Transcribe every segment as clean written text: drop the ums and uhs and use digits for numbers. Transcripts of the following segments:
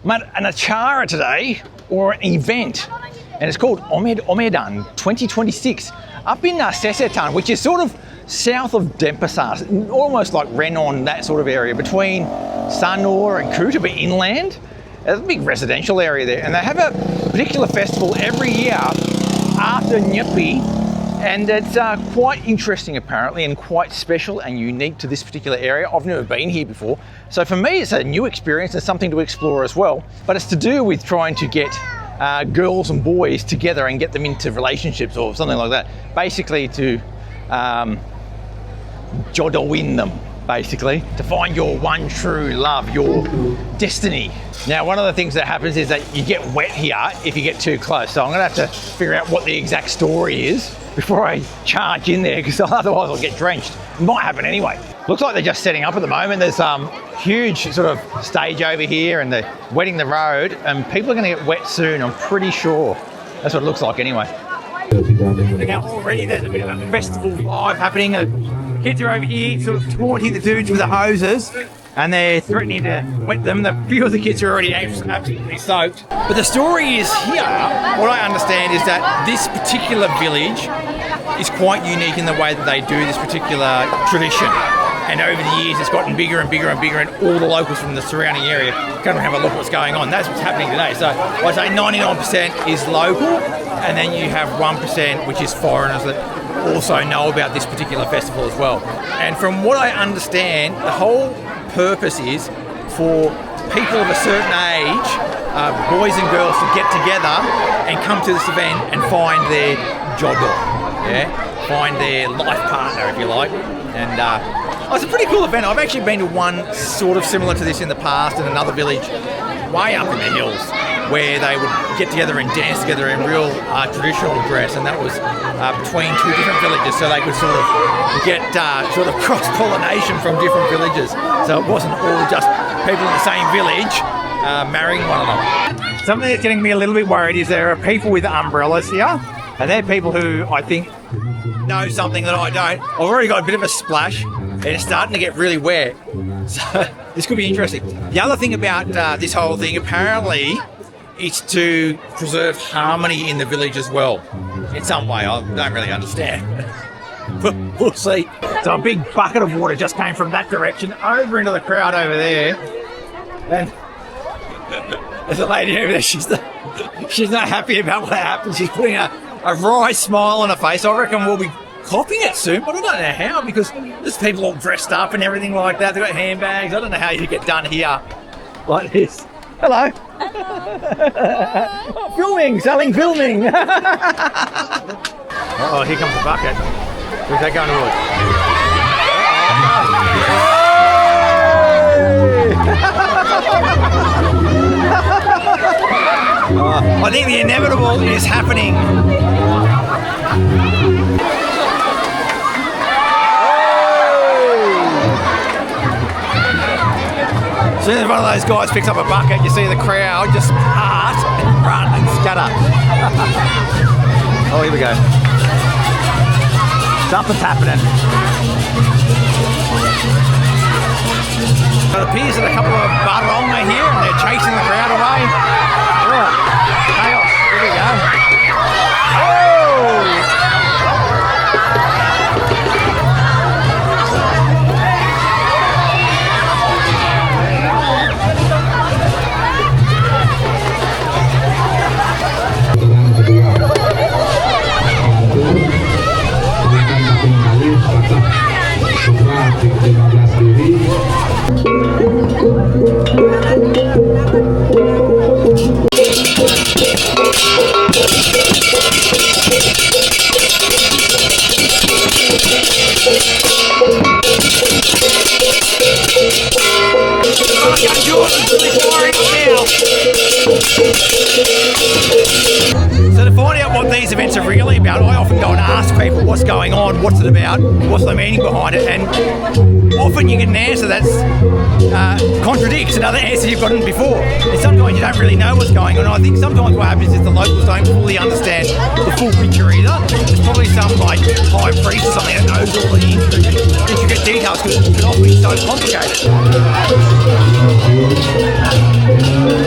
I'm at an achara today, or an event, and it's called Omed-Omedan 2026, up in Sesetan, which is sort of south of Denpasar, almost like Renon, that sort of area, between Sanur and Kuta, but inland. There's a big residential area there, and they have a particular festival every year after Nyepi, and it's quite interesting apparently, and quite special and unique to this particular area. I've never been here before, so for me it's a new experience and something to explore as well. But it's to do with trying to get girls and boys together and get them into relationships or something like that. Basically to jodoh in them, basically, to find your one true love, your destiny. Now, one of the things that happens is that you get wet here if you get too close. So I'm gonna have to figure out what the exact story is before I charge in there, because otherwise I'll get drenched. It might happen anyway. Looks like they're just setting up at the moment. There's huge sort of stage over here and they're wetting the road, and people are gonna get wet soon, I'm pretty sure. That's what it looks like anyway. Now already there's a bit of a festival vibe happening. Kids are over here sort of taunting the dudes with the hoses, and they're threatening to wet them. A few of the kids are already absolutely soaked. But the story is here, what I understand is that this particular village is quite unique in the way that they do this particular tradition. And over the years, it's gotten bigger and bigger and bigger, and all the locals from the surrounding area come and have a look at what's going on. That's what's happening today. So I'd say 99% is local, and then you have 1%, which is foreigners that also know about this particular festival as well. And from what I understand, the whole purpose is for people of a certain age, boys and girls, to get together and come to this event and find their jodoh, find their life partner, if you like. And it's a pretty cool event. I've actually been to one sort of similar to this in the past in another village way up in the hills, where they would get together and dance together in real traditional dress, and that was between two different villages, so they could sort of get sort of cross-pollination from different villages. So it wasn't all just people in the same village marrying one another. Something that's getting me a little bit worried is there are people with umbrellas here, and they're people who I think know something that I don't. I've already got a bit of a splash, and it's starting to get really wet, so this could be interesting. The other thing about this whole thing, apparently, it's to preserve harmony in the village as well, in some way. I don't really understand, but we'll see. So a big bucket of water just came from that direction over into the crowd over there, and there's a lady over there. She's not happy about what happened. She's putting a wry smile on her face. I reckon we'll be copying it soon, but I don't know how, because there's people all dressed up and everything like that. They've got handbags. I don't know how you get done here like this. Hello. Oh, filming, selling filming. Oh, here comes the bucket. Where's that going towards? I think the inevitable is happening. As soon as one of those guys picks up a bucket, you see the crowd just part and run and scatter. Oh, here we go. Something's happening. It appears that a couple of barong are here and they're chasing the crowd away. Oh, chaos. Here we go. Oh! So to find out what these events are really about. I often go and ask people what's going on, what's it about, what's the meaning behind it, and often you get an answer that contradicts another answer you've gotten before. And sometimes you don't really know what's going on. I think sometimes what happens is the locals don't fully understand the full picture either. There's probably some like high priest or something that knows all the intricate details because it can often be so complicated.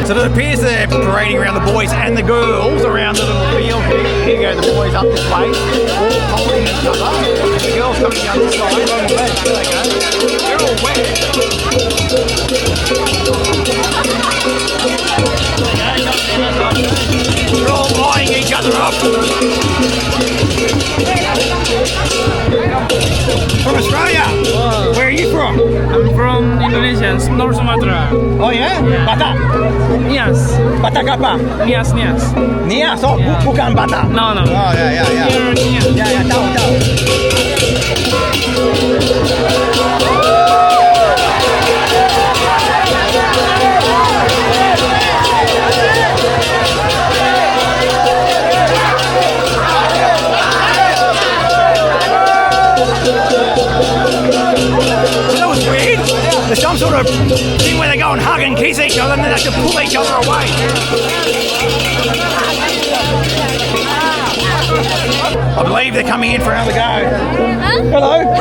So it appears they're parading around the boys and the girls around the little field here. Here go the boys up this way, all holding each other. And the girls coming down this side. There they go. They're all wet. They're all lining each other up. From Australia? Wow. Where are you from? I'm from Indonesia, North Sumatra. Oh yeah? Yeah. Batak? Nias. Batak apa? Nias. Nias? Oh, Yeah. bukan Batak? No. Oh ya. Here, Nias. Ya, tahu. That was weird. There's some sort of thing where they go and hug and kiss each other and then they have to pull each other away. I believe they're coming in for another go. Hello.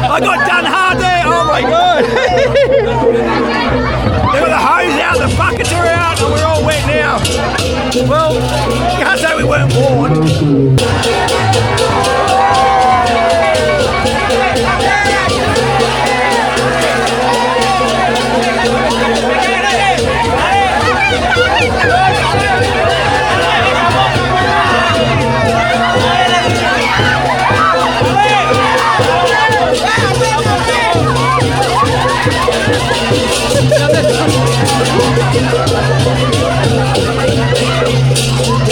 I got done hard there. Oh my god. There were the hose out, the buckets are out, and we're all wet now. Well, you can't say we weren't warned.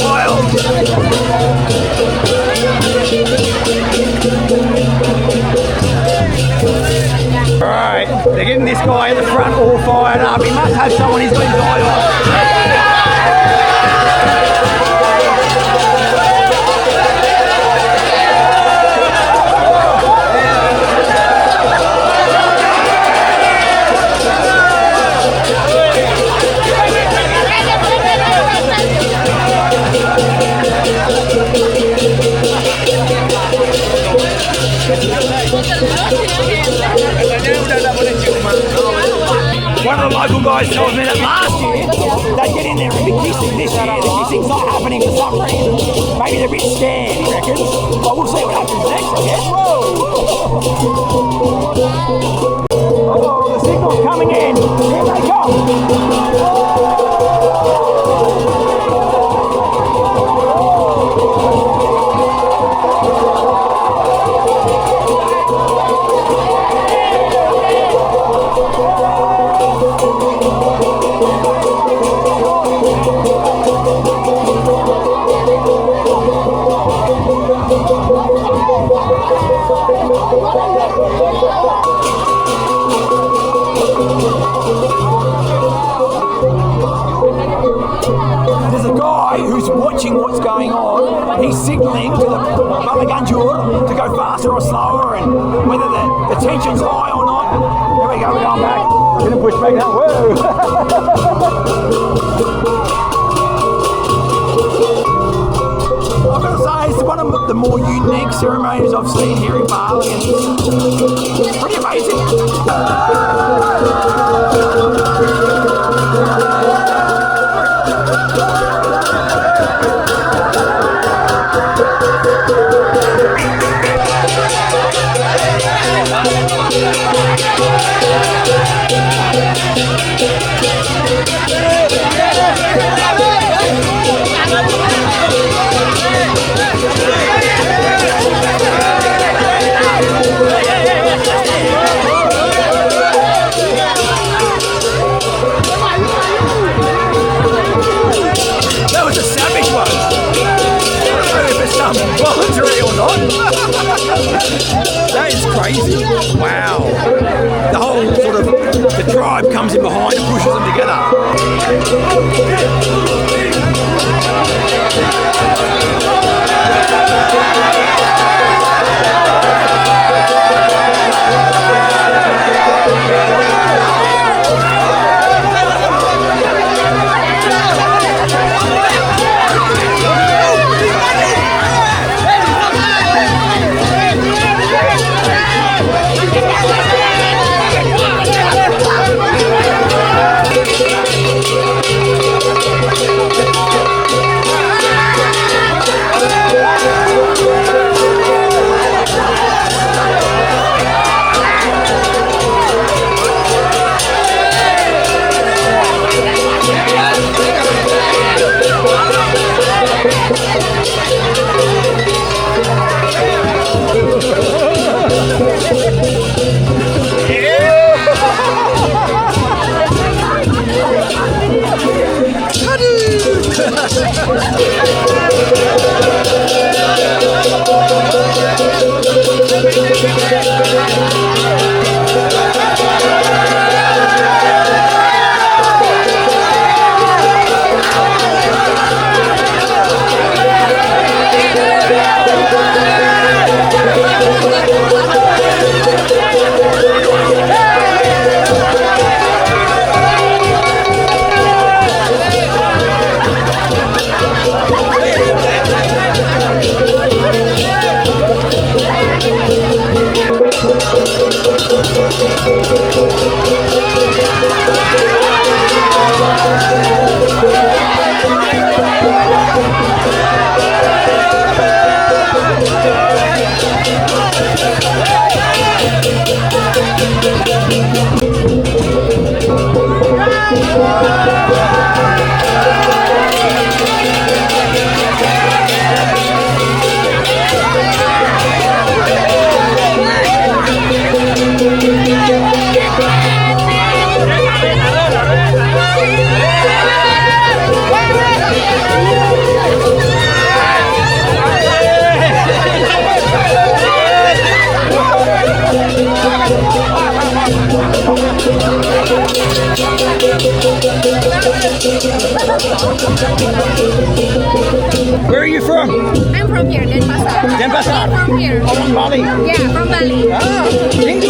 Wild. Alright, they're getting this guy at the front all fired up. He must have someone he's got his eye on. One of the local guys told me that last year they get in there and be kissing. This year the kissing's not happening for some reason. Maybe they're a bit scared, he reckons. Well, we'll see what happens next, I guess. Whoa! Oh, the signal's coming in. Here they come. There's a guy who's watching what's going on. He's signalling to the Baleganjur to go faster or slower, and whether the tension's high or not. Here we go, we're going back. Gonna push back now. Whoa! I've got to say, it's one of the more unique ceremonies I've seen here in Bali, and it's pretty amazing. crazy. Wow. The whole sort of, the tribe comes in behind and pushes them together. Where are you from? I'm from here, Denpasar. Denpasar? From here. Oh, from Bali? Yeah, from Bali. Ah, Hindu?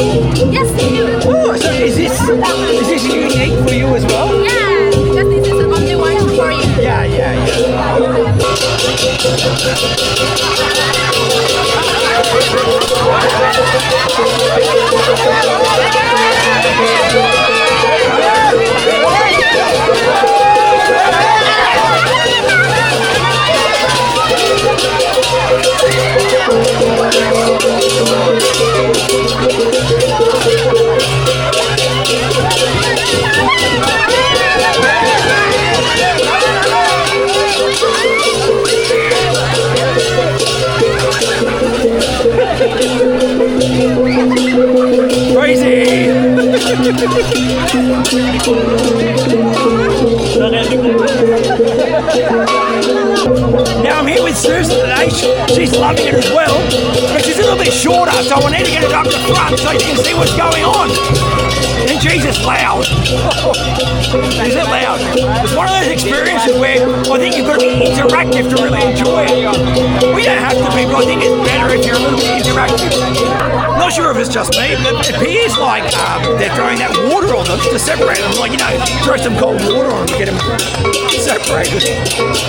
Yes, Hindu. Oh, so is this unique for you as well? Yeah, because this is the only one for you. Yeah, yeah, yeah. Crazy! Now I'm here with Susan today. She's loving it as well, but she's a little bit shorter, so I need to get it up the front so you can see what's going on. And Jesus, loud. Is it loud? It's one of those experiences where I think you've got to be interactive to really enjoy it. We don't have to be, but I think it's better if you're a little bit interactive. Not sure if it's just me, but it appears like they're throwing that water on them to separate them. Like, you know, throw some cold water on them to get them separated.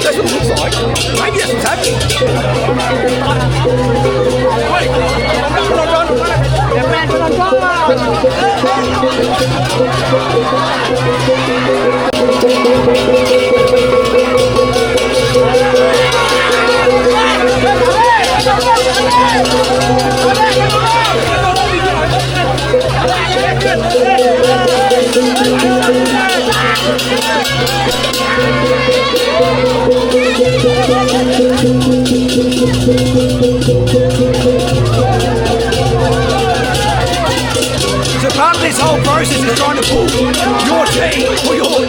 That's what it looks like. Maybe that's what's happening. So part of this whole process is trying to pull your team or your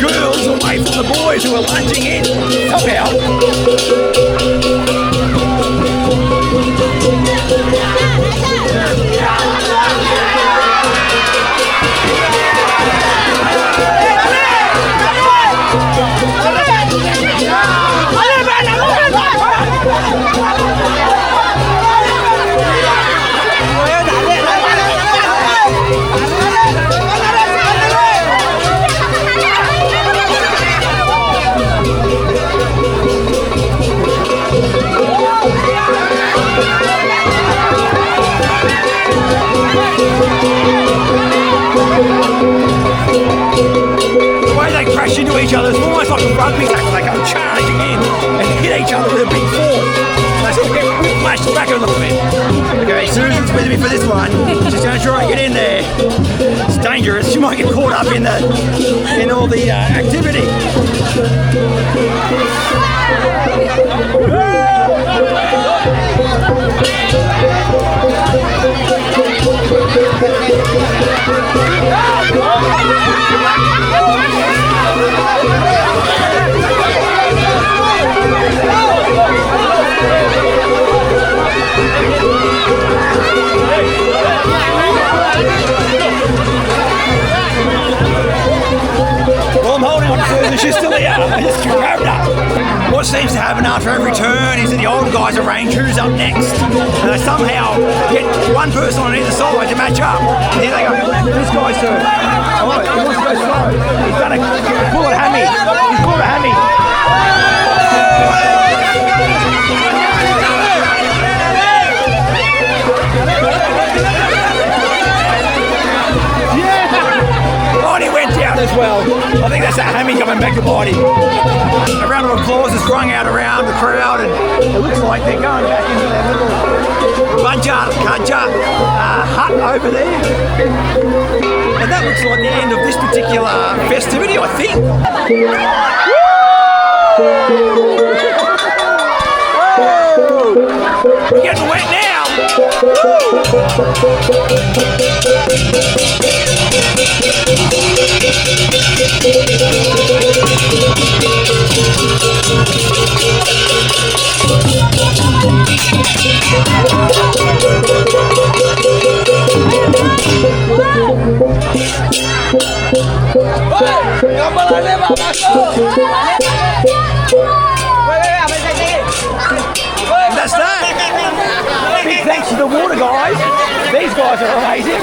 girls away from the boys who are lunging in. Help out. like a rugby tackle. They come charging in and hit each other with a big fork. They sort of get whiplashed back a little bit. Okay, Susan's with me for this one. She's going to try and get in there. It's dangerous. She might get caught up in all the activity. Well, I'm holding on to Susan. She's still here. I just grabbed her. What seems to happen after every turn is that the older guys arrange who's up next. And they somehow get one person on either side to match up. And then they go, this guy's turn. Oh, he wants to go slow. He's done a pull a hammy. He's pulled a hammy. As well. I think that's that hammy coming back to bite him. A round of applause is rung out around the crowd, and it looks like they're going back into their little Banjar Kaja hut over there. And that looks like the end of this particular festivity, I think. Whoa! We're getting wet now. That's that. Big thanks to the water guys. These guys are amazing.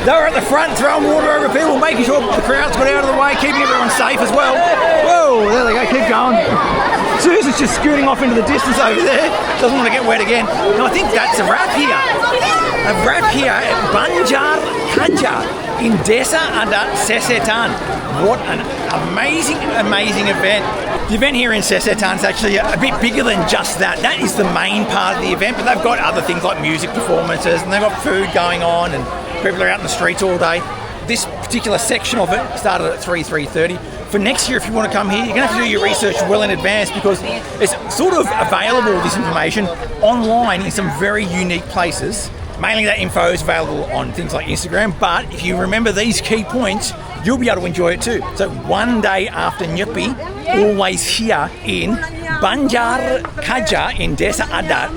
They were at the front throwing water over people, making sure the crowds got out of the way, keeping everyone safe as well. Whoa, there they go, keep going. Susan's just scooting off into the distance over there. Doesn't want to get wet again. And I think that's a wrap here. A wrap here at Banjar Kaja in Desa under Sesetan. What an amazing, amazing event. The event here in Sesetan is actually a bit bigger than just that. That is the main part of the event, but they've got other things like music performances, and they've got food going on, and people are out in the streets all day. This particular section of it started at 3:30. For next year, if you want to come here, you're going to have to do your research well in advance, because it's sort of available, this information, online in some very unique places. Mainly that info is available on things like Instagram, but if you remember these key points, you'll be able to enjoy it too. So one day after Nyepi, always here in Banjar Kaja in Desa Adat,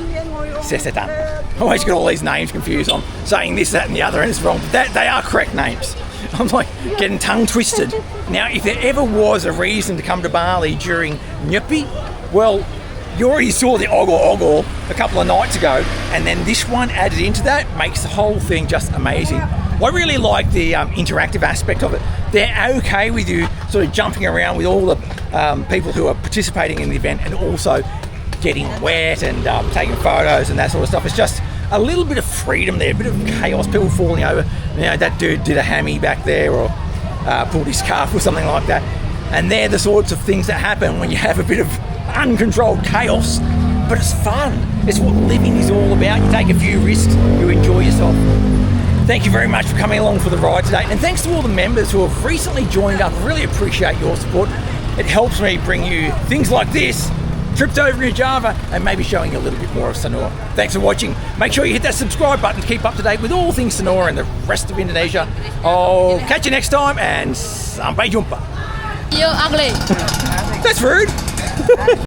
Sesetan. I always get all these names confused. I'm saying this, that and the other, and it's wrong. But they are correct names. I'm like getting tongue twisted. Now, if there ever was a reason to come to Bali during Nyepi, well, you already saw the Ogo a couple of nights ago, and then this one added into that makes the whole thing just amazing. I really like the interactive aspect of it. They're okay with you sort of jumping around with all the people who are participating in the event, and also getting wet and taking photos and that sort of stuff. It's just a little bit of freedom there, a bit of chaos, people falling over. You know, that dude did a hammy back there, or pulled his scarf or something like that. And they're the sorts of things that happen when you have a bit of uncontrolled chaos. But it's fun. It's what living is all about. You take a few risks, you enjoy yourself. Thank you very much for coming along for the ride today. And thanks to all the members who have recently joined up. Really appreciate your support. It helps me bring you things like this, trips over in Java, and maybe showing you a little bit more of Sanur. Thanks for watching. Make sure you hit that subscribe button to keep up to date with all things Sanur and the rest of Indonesia. I'll catch you next time, and sampai jumpa. You ugly. That's rude.